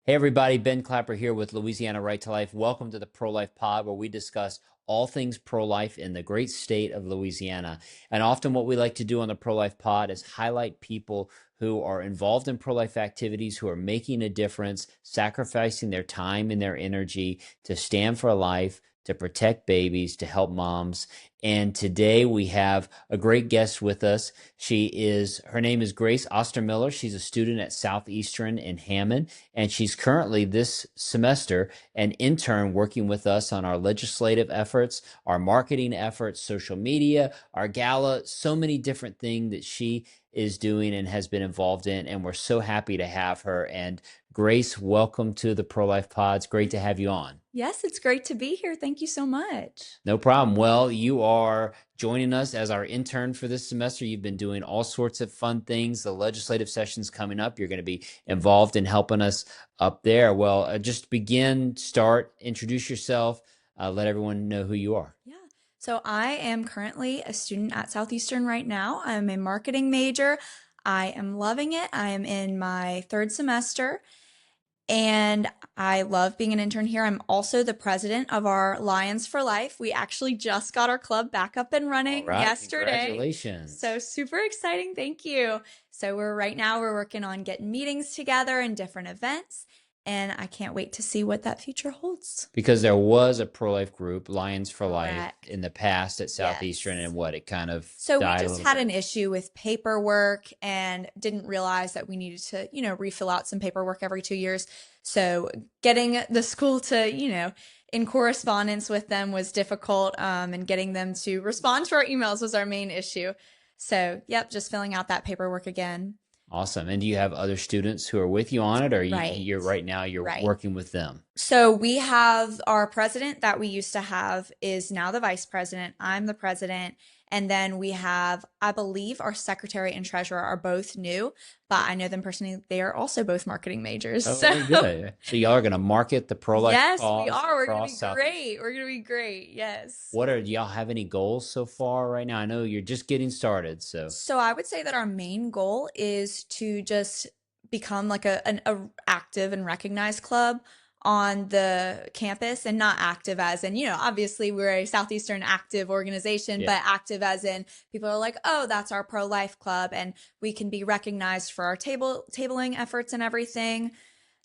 Hey everybody, Ben Clapper here with Louisiana Right to Life. Welcome to the Pro-Life Pod, where we discuss all things pro-life in the great state of Louisiana. And often what we like to do on the Pro-Life Pod is highlight people who are involved in pro-life activities, who are making a difference, sacrificing their time and their energy to stand for life, to protect babies, to help moms. And today we have a great guest with us. Her name is Grace Ostermiller. She's a student at Southeastern in Hammond, and she's currently this semester an intern working with us on our legislative efforts, our marketing efforts, social media, our gala, so many different things that she is doing and has been involved in. And we're so happy to have her. And Grace, welcome to the Pro Life Pods. Great to have you on. Yes, it's great to be here. Thank you so much. No problem. Well, you are joining us as our intern for this semester. You've been doing all sorts of fun things. The legislative session's coming up. You're going to be involved in helping us up there. Well, just introduce yourself, let everyone know who you are. Yeah. So I am currently a student at Southeastern right now. I'm a marketing major. I am loving it. I am in my third semester and I love being an intern here. I'm also the president of our Lions for Life. We actually just got our club back up and All running right. yesterday. Congratulations. So super exciting. Thank you. So we're working on getting meetings together and different events. And I can't wait to see what that future holds. Because there was a pro-life group, Lions for Life, Correct. in the past at Southeastern, Yes. and it kind of So we died a just little had bit. an issue with paperwork and didn't realize that we needed to, refill out some paperwork every 2 years. So getting the school to, in correspondence with them was difficult, and getting them to respond to our emails was our main issue. So, yep, just filling out that paperwork again. Awesome. And do you have other students who are with you on it, or Right. you're right now you're Right. working with them? So we have our president that we used to have is now the vice president. I'm the president. And then we have, I believe, our secretary and treasurer are both new, but I know them personally. They are also both marketing majors. Oh, So very good. So y'all are going to market the pro-life yes, we cause are. We're going to across be Southeast. great. We're going to be great. Yes. Do y'all have any goals so far right now? I know you're just getting started, so So I would say that our main goal is to just become like a active and recognized club on the campus, and not active as in, obviously we're a Southeastern active organization, yeah. but active as in people are like, oh, that's our pro-life club, and we can be recognized for our tabling efforts and everything.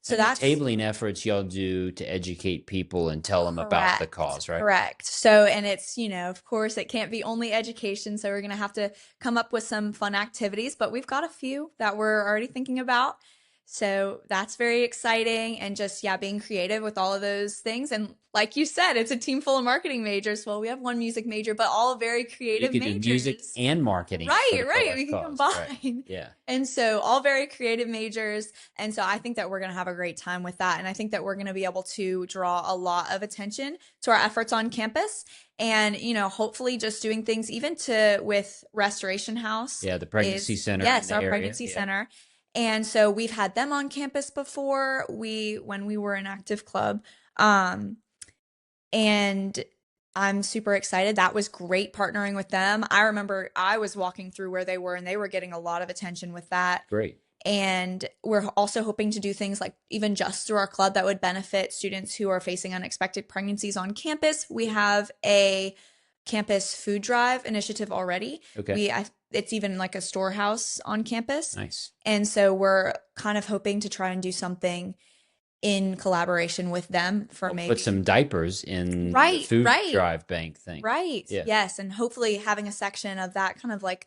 So And the that's tabling efforts y'all do to educate people and tell them about the correct. cause, right? Correct. So, and it's, of course, it can't be only education. So, we're going to have to come up with some fun activities, but we've got a few that we're already thinking about. So, that's very exciting. And just, yeah, being creative with all of those things. And like you said, it's a team full of marketing majors. Well, we have one music major, but all very You creative could do majors. music and marketing for Right, the right. pro-life We can cause, right? combine. Yeah. And so all very creative majors. And so I think that we're going to have a great time with that. And I think that we're going to be able to draw a lot of attention to our efforts on campus. And, hopefully just doing things even with Restoration House. Yeah, the pregnancy center in Yes, the our area. pregnancy Yeah. center. And so we've had them on campus before when we were an active club. And I'm super excited. That was great partnering with them. I remember I was walking through where they were and they were getting a lot of attention with that. Great. And we're also hoping to do things like even just through our club that would benefit students who are facing unexpected pregnancies on campus. We have a campus food drive initiative already. Okay. It's even like a storehouse on campus. Nice. And so we're kind of hoping to try and do something in collaboration with them for maybe Put some diapers in the right, food right, drive bank thing. right. Yeah. Yes, and hopefully having a section of that kind of like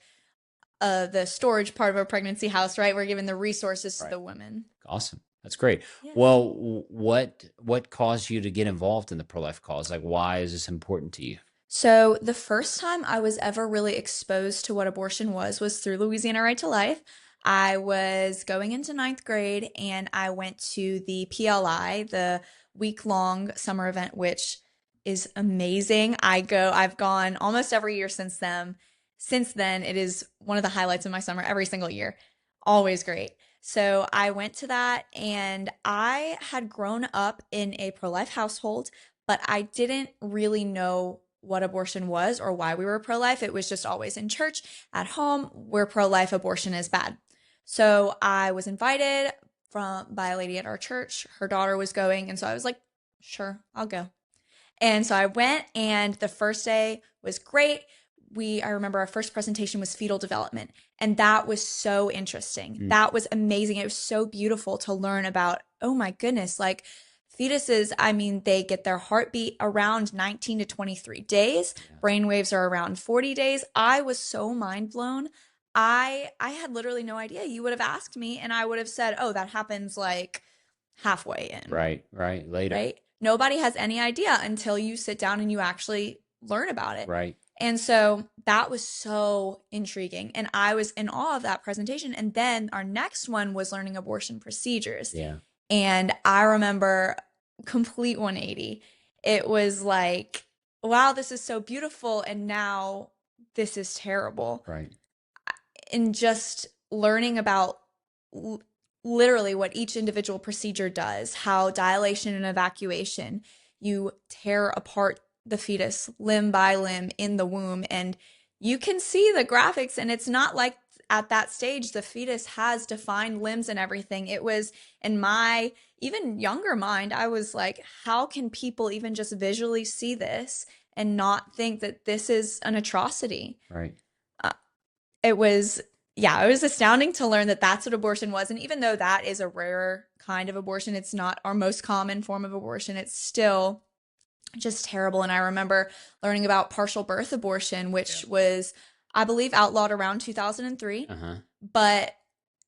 the storage part of a pregnancy house, right? We're giving the resources to Right. the women. Awesome. That's great. Yes. Well, what caused you to get involved in the pro-life cause? Like, why is this important to you? So the first time I was ever really exposed to what abortion was through Louisiana Right to Life. I was going into ninth grade and I went to the PLI, the week-long summer event, which is amazing. I've gone almost every year since then. Since then, it is one of the highlights of my summer every single year. Always great. So I went to that and I had grown up in a pro-life household, but I didn't really know what abortion was or why we were pro-life. It was just always in church, at home, we're pro-life, abortion is bad. So I was invited by a lady at our church. Her daughter was going, and so I was like, sure, I'll go. And so I went, and the first day was great. I remember our first presentation was fetal development, and that was so interesting. That was amazing. It was so beautiful to learn about, oh my goodness, like fetuses, I mean, they get their heartbeat around 19 to 23 days. Brain waves are around 40 days. I was so mind blown. I had literally no idea. You would have asked me, and I would have said, oh, that happens like halfway in. Right, later. Right? Nobody has any idea until you sit down and you actually learn about it. Right. And so that was so intriguing. And I was in awe of that presentation. And then our next one was learning abortion procedures. Yeah. And I remember complete 180. It was like, wow, this is so beautiful. And now this is terrible. Right. And just learning about literally what each individual procedure does, how dilation and evacuation, you tear apart the fetus limb by limb in the womb, and you can see the graphics, and it's not like at that stage the fetus has defined limbs and everything. It was in my even younger mind, I was like, how can people even just visually see this and not think that this is an atrocity? Right. It was astounding to learn that that's what abortion was. And even though that is a rarer kind of abortion, it's not our most common form of abortion, it's still just terrible. And I remember learning about partial birth abortion, which was, I believe, outlawed around 2003. But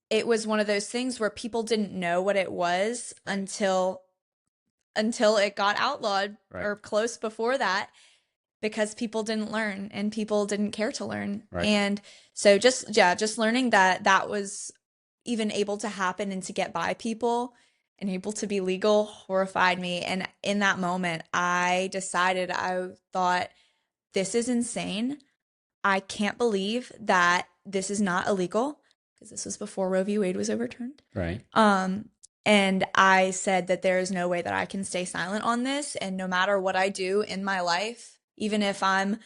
it was one of those things where people didn't know what it was until it got outlawed, or close before that, because people didn't learn and people didn't care to learn. Right. And so just learning that was even able to happen and to get by people and able to be legal horrified me. And in that moment, I thought, this is insane. I can't believe that this is not illegal, because this was before Roe v. Wade was overturned. Right. And I said that there is no way that I can stay silent on this. And no matter what I do in my life, even if I'm,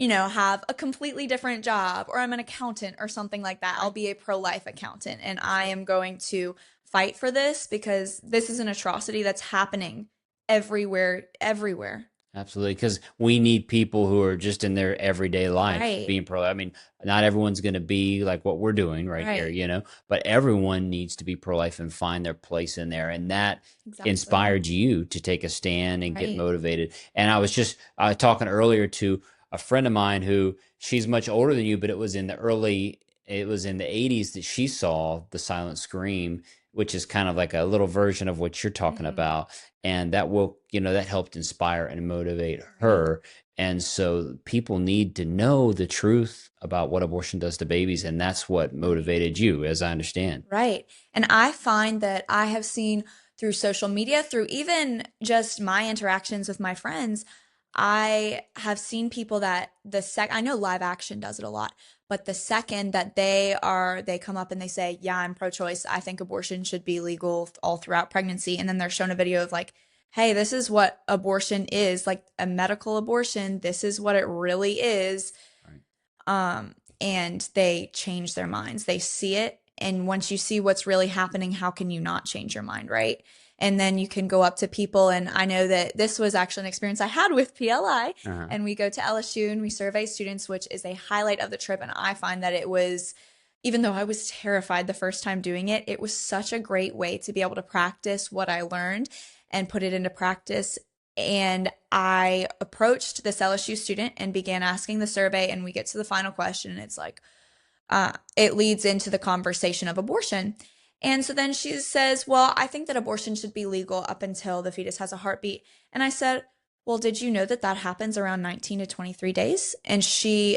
have a completely different job, or I'm an accountant or something like that, I'll be a pro-life accountant. And I am going to fight for this, because this is an atrocity that's happening everywhere. Absolutely, because we need people who are just in their everyday life being pro-life. I mean, not everyone's going to be like what we're doing right here, but everyone needs to be pro-life and find their place in there. And that inspired you to take a stand and get motivated. And I was just talking earlier to a friend of mine who, she's much older than you, but it was in the 80s that she saw the silent scream, which is kind of like a little version of what you're talking about. And that that helped inspire and motivate her. And so people need to know the truth about what abortion does to babies. And that's what motivated you, as I understand. Right. And I find that I have seen through social media, through even just my interactions with my friends, I have seen people that I know Live Action does it a lot, but the second that they come up and they say, yeah, I'm pro-choice, I think abortion should be legal all throughout pregnancy. And then they're shown a video of like, hey, this is what abortion is, like a medical abortion. This is what it really is. Right. And they change their minds. They see it. And once you see what's really happening, how can you not change your mind, right? And then you can go up to people. And I know that this was actually an experience I had with PLI. And we go to LSU and we survey students, which is a highlight of the trip. And I find that it was, even though I was terrified the first time doing it, it was such a great way to be able to practice what I learned and put it into practice. And I approached this LSU student and began asking the survey. And we get to the final question, and it's like, it leads into the conversation of abortion. And so then she says, well, I think that abortion should be legal up until the fetus has a heartbeat. And I said, well, did you know that happens around 19 to 23 days? And she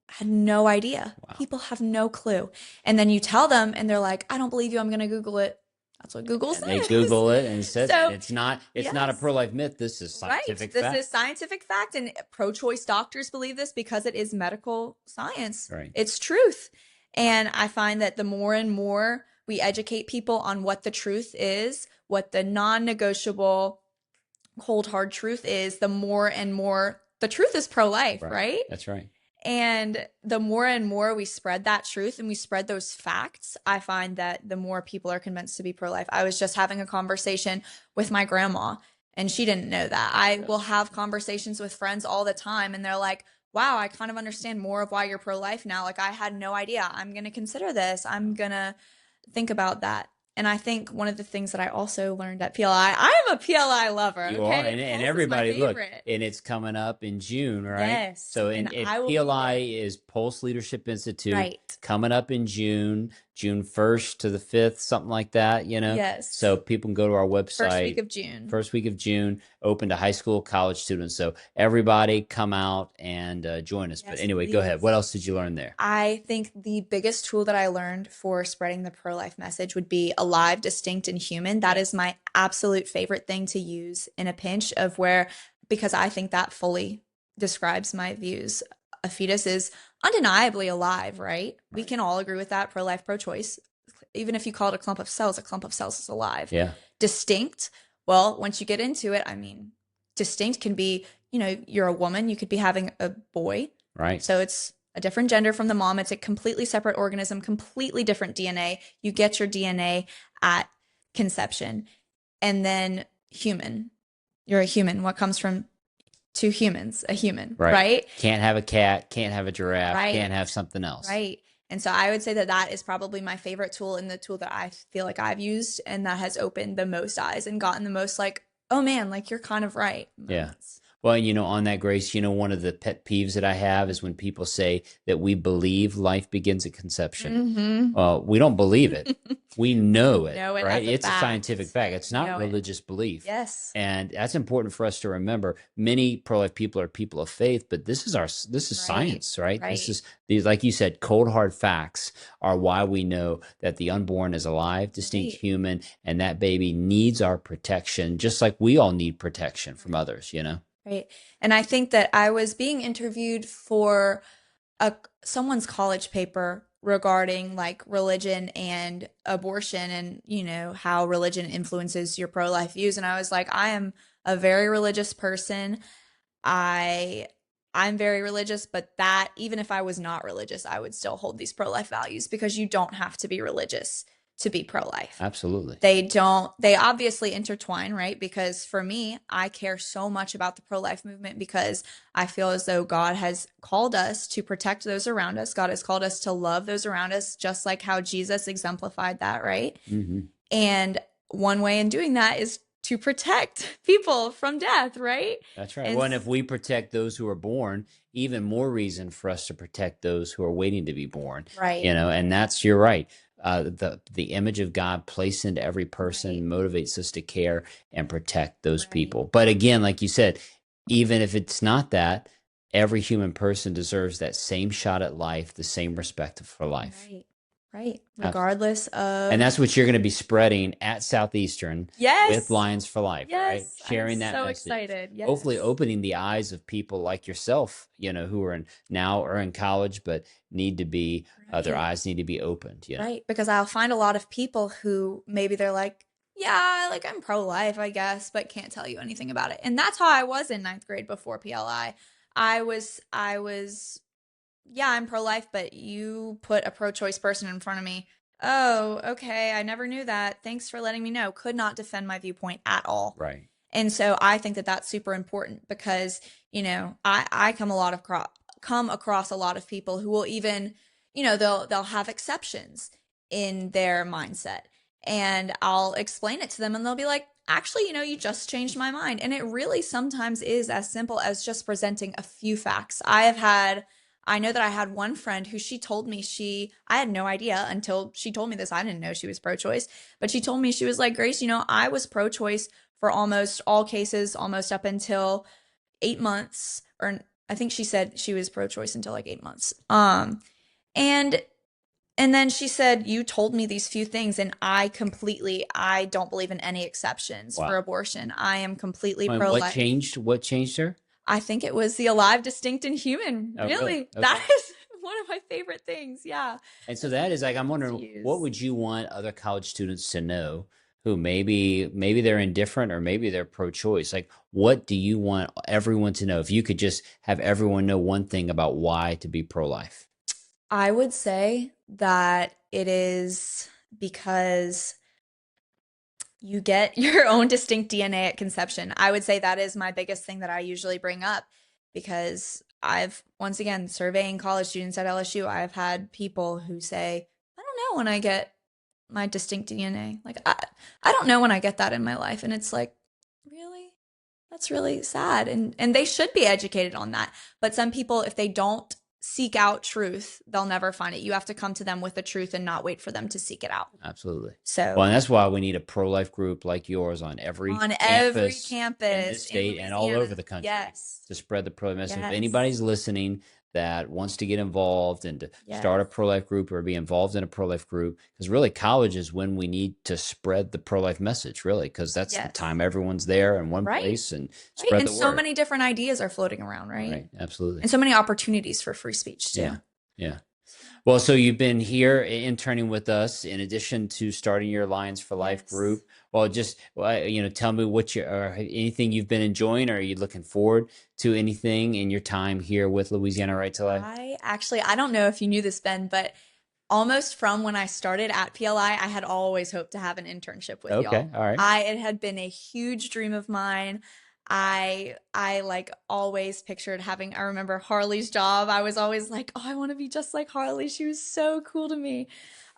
had no idea. Wow. People have no clue. And then you tell them and they're like, I don't believe you. I'm going to Google it. That's what Google says. They Google it and says it's not a pro-life myth. This is scientific fact. This is scientific fact. And pro-choice doctors believe this because it is medical science. Right. It's truth. And I find that the more and more we educate people on what the truth is, what the non-negotiable cold hard truth is, the more and more the truth is pro-life, right? That's right. And the more and more we spread that truth and we spread those facts, I find that the more people are convinced to be pro-life. I was just having a conversation with my grandma, and she didn't know that. I will have conversations with friends all the time, and they're like, wow, I kind of understand more of why you're pro-life now. Like, I had no idea. I'm going to consider this. I'm going to think about that. And I think one of the things that I also learned at PLI, I'm a PLI lover, You are, okay? and Pulse is my everybody, look, favorite. and it's coming up in June, right? Yes, So, and and I will be PLI there. is Pulse Leadership Institute, Right. coming up in June, June 1st to the 5th, something like that, you know? Yes. So people can go to our First week website, of June. first week of June, open to high school, college students. So everybody come out and join us. But Yes, anyway, go ahead. please. What else did you learn there? I think the biggest tool that I learned for spreading the pro-life message would be alive, distinct, and human. That is my absolute favorite thing to use in a pinch of where, because I think that fully describes my views. A fetus is undeniably alive, right? We Right. can all agree with that, pro-life, pro-choice. Even if you call it a clump of cells is alive. Yeah, Distinct, well, once you get into it, I mean, distinct can be, you're a woman, you could be having a boy. right. So it's a different gender from the mom. It's a completely separate organism, completely different DNA. You get your DNA at conception. And then human. You're a human. What comes from two humans? A human, Right. right? Can't have a cat, can't have a giraffe, Right. can't have something else. Right. And so I would say that that is probably my favorite tool and the tool that I feel like I've used and that has opened the most eyes and gotten the most like, oh man, like you're kind of right Yeah. moments. Well, on that, Grace, one of the pet peeves that I have is when people say that we believe life begins at conception. Mm-hmm. Well, we don't believe it. We know it, Know it right? as a It's a fact. scientific fact. It's not Know it. religious belief. Yes. And that's important for us to remember. Many pro-life people are people of faith, but this is Right. science, right? Right. This is these, like you said, cold hard facts are why we know that the unborn is alive, distinct Right. human, and that baby needs our protection, just like we all need protection from others, Right. And I think that I was being interviewed for someone's college paper regarding like religion and abortion and how religion influences your pro-life views, and I was like, I am a very religious person. I'm very religious, but that even if I was not religious, I would still hold these pro-life values because you don't have to be religious to be pro-life. Absolutely. They obviously intertwine, right? Because for me, I care so much about the pro-life movement because I feel as though God has called us to protect those around us. God has called us to love those around us, just like how Jesus exemplified that, right? Mm-hmm. And one way in doing that is to protect people from death, right? That's right. And Well, and if we protect those who are born, even more reason for us to protect those who are waiting to be born. right. And you're right. The image of God placed into every person motivates us to care and protect those Right. people. But again, like you said, even if it's not that, every human person deserves that same shot at life, the same respect for life. Right. Right. Regardless of. And that's what you're going to be spreading at Southeastern Yes. with Lions for Life, right? Yes. Sharing I'm that so message. excited. Yes. Hopefully opening the eyes of people like yourself, who are now are in college, but need to be, their Right. eyes need to be opened, Right. Because I'll find a lot of people who maybe they're like, yeah, like I'm pro-life, I guess, but can't tell you anything about it. And that's how I was in ninth grade before PLI. I was, yeah, I'm pro-life, but you put a pro-choice person in front of me. Oh, okay. I never knew that. Thanks for letting me know. Could not defend my viewpoint at all. Right. And so I think that that's super important because, I come across a lot of people who will even, they'll have exceptions in their mindset. And I'll explain it to them and they'll be like, actually, you just changed my mind. And it really sometimes is as simple as just presenting a few facts. I know that I had one friend who she told me I had no idea until she told me this. I didn't know she was pro-choice, but she told me, she was like, Grace, I was pro-choice for almost all cases, almost up until 8 months, or I think she said she was pro-choice until like 8 months. And then she said, you told me these few things and I don't believe in any exceptions Wow. for abortion. I am completely And pro-life. what changed her? I think it was the alive, distinct, and human. Oh, really? Okay. That is one of my favorite things. Yeah. And so that is like, I'm wondering, use. what would you want other college students to know who maybe they're indifferent or maybe they're pro-choice. Like, what do you want everyone to know? If you could just have everyone know one thing about why to be pro-life. I would say that it is because you get your own distinct DNA at conception. I would say that is my biggest thing that I usually bring up because I've, once again, surveying college students at LSU, I've had people who say, I don't know when I get my distinct DNA. Like, I don't know when I get that in my life. And it's like, really? That's really sad. And they should be educated on that. But some people, if they don't seek out truth, they'll never find it. You have to come to them with the truth and not wait for them to seek it out. Absolutely. Well, So and that's why we need a pro-life group like yours on every on every campus in this campus in state and all over Louisiana. the country Yes. to spread the pro-life message. If Yes. anybody's listening that wants to get involved and to start a Yes. pro-life group or be involved in a pro-life group, because really college is when we need to spread the pro-life message, really, because that's the Yes. time everyone's there in one Right. place and Right. spread And the so word. many different ideas are floating around, right? Right. Absolutely. And so many opportunities for free speech too. Yeah. Yeah. Well, so you've been here interning with us in addition to starting your Lions for Life Yes. group. Well, just tell me what anything you've been enjoying, or are you looking forward to anything in your time here with Louisiana Right to Life? I don't know if you knew this, Ben, but almost from when I started at PLI, I had always hoped to have an internship with Okay, y'all. all right. It had been a huge dream of mine. I like always pictured having, I remember Harley's job. I was always like, oh, I want to be just like Harley. She was so cool to me.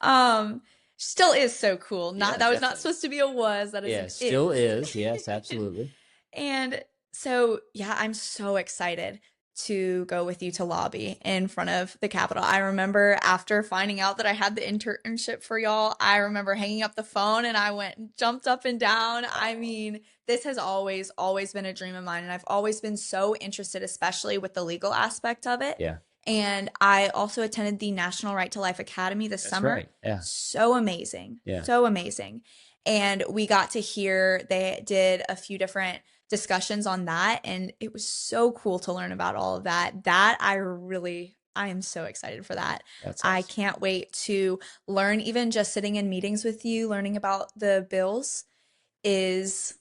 Um, still is so cool. Yeah, Not that was not definitely. supposed to be a was, that is Yeah, an still is. Yes, is. absolutely. And so, yeah, I'm so excited to go with you to lobby in front of the Capitol. I remember after finding out that I had the internship for y'all, I remember hanging up the phone and I went and jumped up and down. I mean, this has always been a dream of mine. And I've always been so interested, especially with the legal aspect of it. Yeah, And I also attended the National Right to Life Academy this that's summer. right. Yeah, So amazing. yeah. So amazing. And we got to hear, they did a few different discussions on that. And it was so cool to learn about all of that. I am so excited for that. That's I awesome. can't wait to learn, even just sitting in meetings with you, learning about the bills is,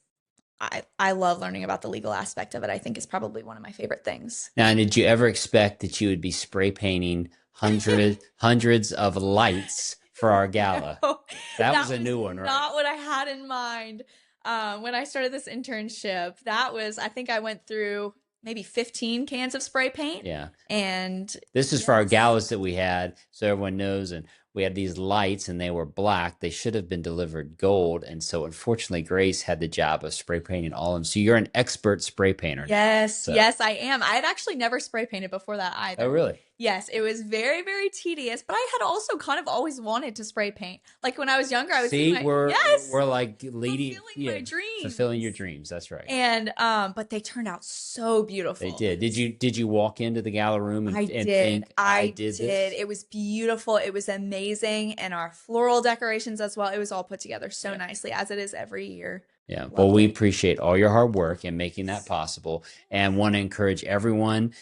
I love learning about the legal aspect of it. I think is probably one of my favorite things. Now, did you ever expect that you would be spray painting hundreds of lights for our gala? No, That was a new one, right? Not what I had in mind. When I started this internship, I think I went through maybe 15 cans of spray paint. Yeah. And this is for our galas that we had, so everyone knows. And we had these lights, and they were black. They should have been delivered gold, and so unfortunately, Grace had the job of spray painting all of them. So you're an expert spray painter. Yes, So. yes, I am. I had actually never spray painted before that either. Oh, really? Yes, it was very, very tedious, but I had also kind of always wanted to spray paint. Like when I was younger, I was we're like leading, fulfilling my dreams. Fulfilling your dreams. That's right. And but they turned out so beautiful. They did. Did you walk into the gala room and think I did this? It was beautiful. It was amazing, and our floral decorations as well. It was all put together so nicely, as it is every year. Yeah. Well, we appreciate all your hard work in making that possible, and want to encourage everyone.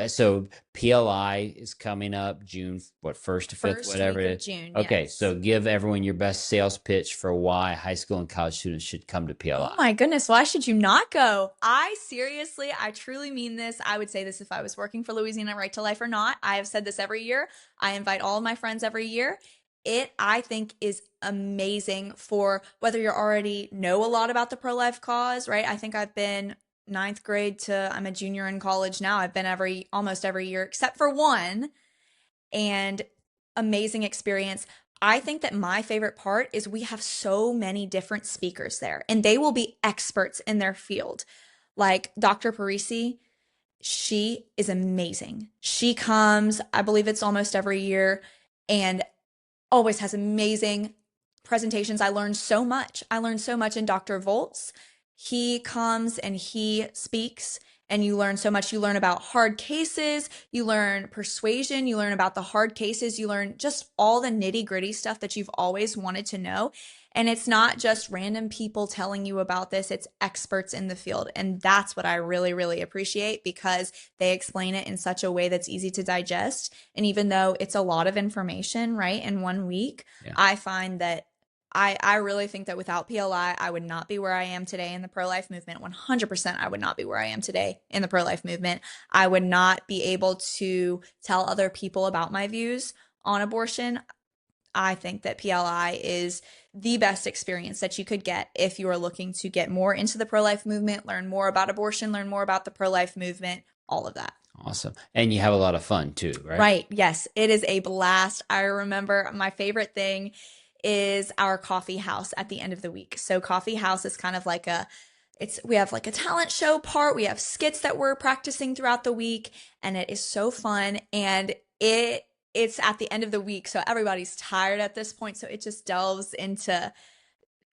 So PLI is coming up June, first to fifth, whatever it is. June. Okay. Yes. So give everyone your best sales pitch for why high school and college students should come to PLI. Oh my goodness, why should you not go? I truly mean this. I would say this if I was working for Louisiana Right to Life or not. I have said this every year. I invite all of my friends every year. It, I think, is amazing for whether you already know a lot about the pro-life cause, right? I think I've been ninth grade to I'm a junior in college now. I've been almost every year except for one, and amazing experience. I think that my favorite part is we have so many different speakers there, and they will be experts in their field. Like Dr. Parisi, she is amazing. She comes, I believe it's almost every year, and always has amazing presentations. I learned so much. In Dr. Volts. He comes and he speaks, and you learn so much. You learn about hard cases, you learn persuasion, you learn about the hard cases, you learn just all the nitty gritty stuff that you've always wanted to know. And it's not just random people telling you about this, it's experts in the field. And that's what I really, really appreciate, because they explain it in such a way that's easy to digest. And even though it's a lot of information, right, in 1 week, I find that I really think that without PLI, I would not be where I am today in the pro-life movement. 100% I would not be where I am today in the pro-life movement. I would not be able to tell other people about my views on abortion. I think that PLI is the best experience that you could get if you are looking to get more into the pro-life movement, learn more about abortion, learn more about the pro-life movement, all of that. Awesome. And you have a lot of fun too, right? Right. Yes, it is a blast. I remember my favorite thing is our coffee house at the end of the week. So coffee house is kind of like we have like a talent show part. We have skits that we're practicing throughout the week, and it is so fun. And it's at the end of the week, so everybody's tired at this point. So it just delves into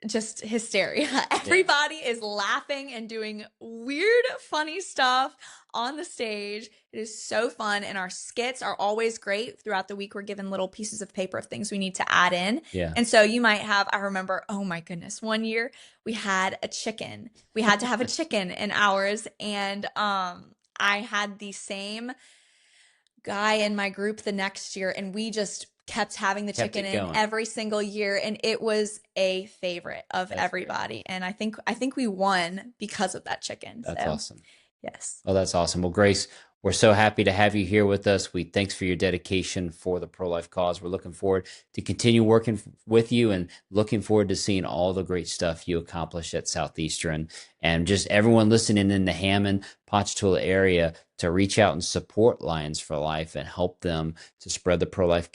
just hysteria. Everybody is laughing and doing weird, funny stuff on the stage. It is so fun. And our skits are always great. Throughout the week, we're given little pieces of paper of things we need to add in. Yeah. And so you might have, I remember, oh my goodness, one year we had a chicken. We had to have a chicken in ours. And I had the same guy in my group the next year, and we just kept having the chicken in every single year, and it was a favorite of everybody. Great. And I think we won because of that chicken. That's awesome. Yes. Oh, that's awesome. Well, Grace, we're so happy to have you here with us. Thanks for your dedication for the pro-life cause. We're looking forward to continue working with you and looking forward to seeing all the great stuff you accomplish at Southeastern, and just everyone listening in the Hammond, Ponchatoula area to reach out and support Lions for Life and help them to spread the pro-life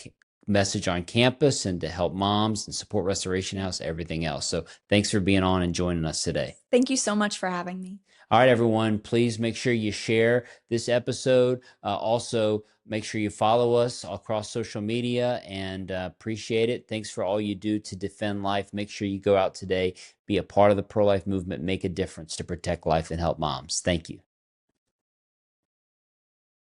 message on campus and to help moms and support Restoration House, everything else. So thanks for being on and joining us today. Thank you so much for having me. All right, everyone, please make sure you share this episode. Also, make sure you follow us across social media, and appreciate it. Thanks for all you do to defend life. Make sure you go out today, be a part of the pro-life movement, make a difference to protect life and help moms. Thank you.